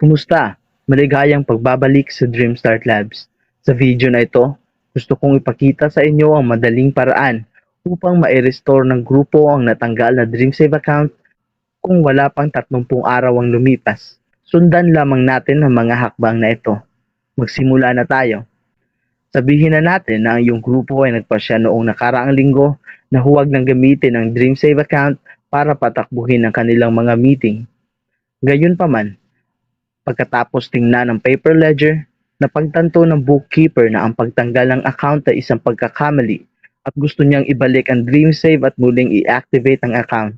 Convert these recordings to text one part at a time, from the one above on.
Kumusta? Maligayang pagbabalik sa Dreamstart Labs. Sa video na ito, gusto kong ipakita sa inyo ang madaling paraan upang ma-restore ng grupo ang natanggal na DreamSave account kung wala pang 30 araw ang lumipas. Sundan lamang natin ang mga hakbang na ito. Magsimula na tayo. Sabihin na natin na ang iyong grupo ay nagpasya noong nakaraang linggo na huwag nang gamitin ang DreamSave account para patakbuhin ang kanilang mga meeting. Gayunpaman, pagkatapos tingnan ng paper ledger, napagtanto ng bookkeeper na ang pagtanggal ng account ay isang pagkakamali at gusto niyang ibalik ang DreamSave at muling i-activate ang account.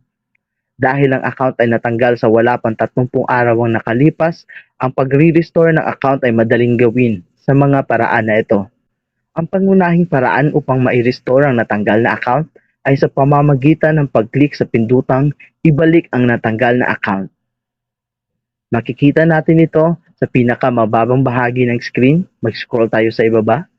Dahil ang account ay natanggal sa wala pang 30 araw ang nakalipas, ang pagre-restore ng account ay madaling gawin sa mga paraan na ito. Ang pangunahing paraan upang ma-restore ang natanggal na account ay sa pamamagitan ng pag-click sa pindutang ibalik ang natanggal na account. Makikita natin ito sa pinakamababang bahagi ng screen. Mag-scroll tayo sa ibaba.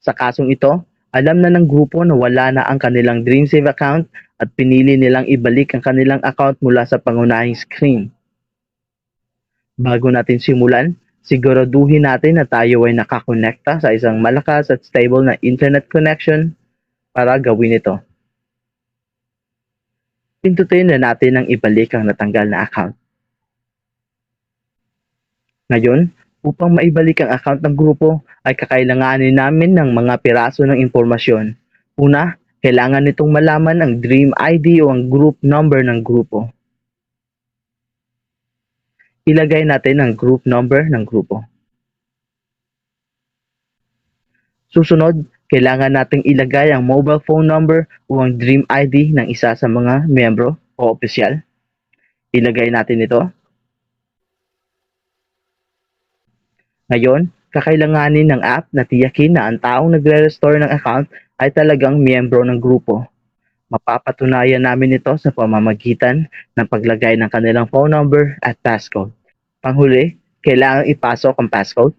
Sa kasong ito, alam na ng grupo na wala na ang kanilang DreamSave account at pinili nilang ibalik ang kanilang account mula sa pangunahing screen. Bago natin simulan, siguraduhin natin na tayo ay nakakonekta sa isang malakas at stable na internet connection para gawin ito. Pindutin na natin ang ibalik ang natanggal na account. Ngayon, upang maibalik ang account ng grupo, ay kakailanganin namin ng mga piraso ng impormasyon. Una, kailangan nitong malaman ang Dream ID o ang group number ng grupo. Ilagay natin ang group number ng grupo. Susunod, kailangan nating ilagay ang mobile phone number o ang Dream ID ng isa sa mga miyembro o opisyal. Ilagay natin ito. Ngayon, kakailanganin ng app na tiyakin na ang taong nagre-restore ng account ay talagang miyembro ng grupo. Mapapatunayan namin ito sa pamamagitan ng paglagay ng kanilang phone number at passcode. Panghuli, kailangang ipasok ang passcode.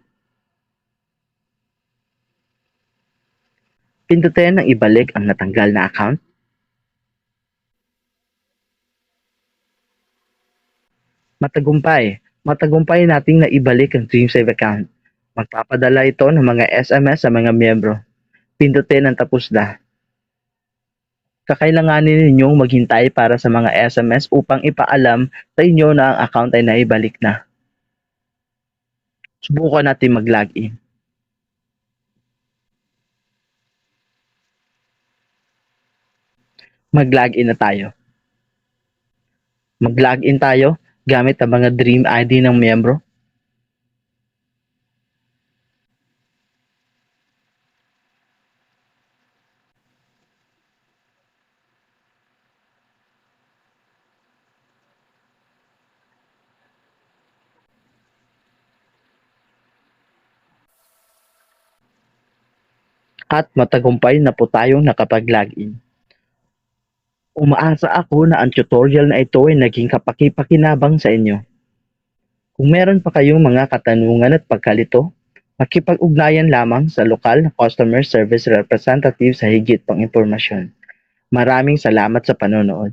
Pindutin ang ibalik ang natanggal na account. Matagumpay nating naibalik ang DreamSave account. Magpapadala ito ng mga SMS sa mga miyembro. Pindutin ang tapos na. Kakailanganin ninyong maghintay para sa mga SMS upang ipaalam sa inyo na ang account ay naibalik na. Subukan natin mag-login. Mag-login na tayo. Mag-login tayo gamit ang mga Dream ID ng miyembro. At matagumpay na po tayong nakapag-login. Umaasa ako na ang tutorial na ito ay naging kapaki-pakinabang sa inyo. Kung meron pa kayong mga katanungan at pagkalito, makipag-ugnayan lamang sa lokal na customer service representative sa higit pang impormasyon. Maraming salamat sa panonood.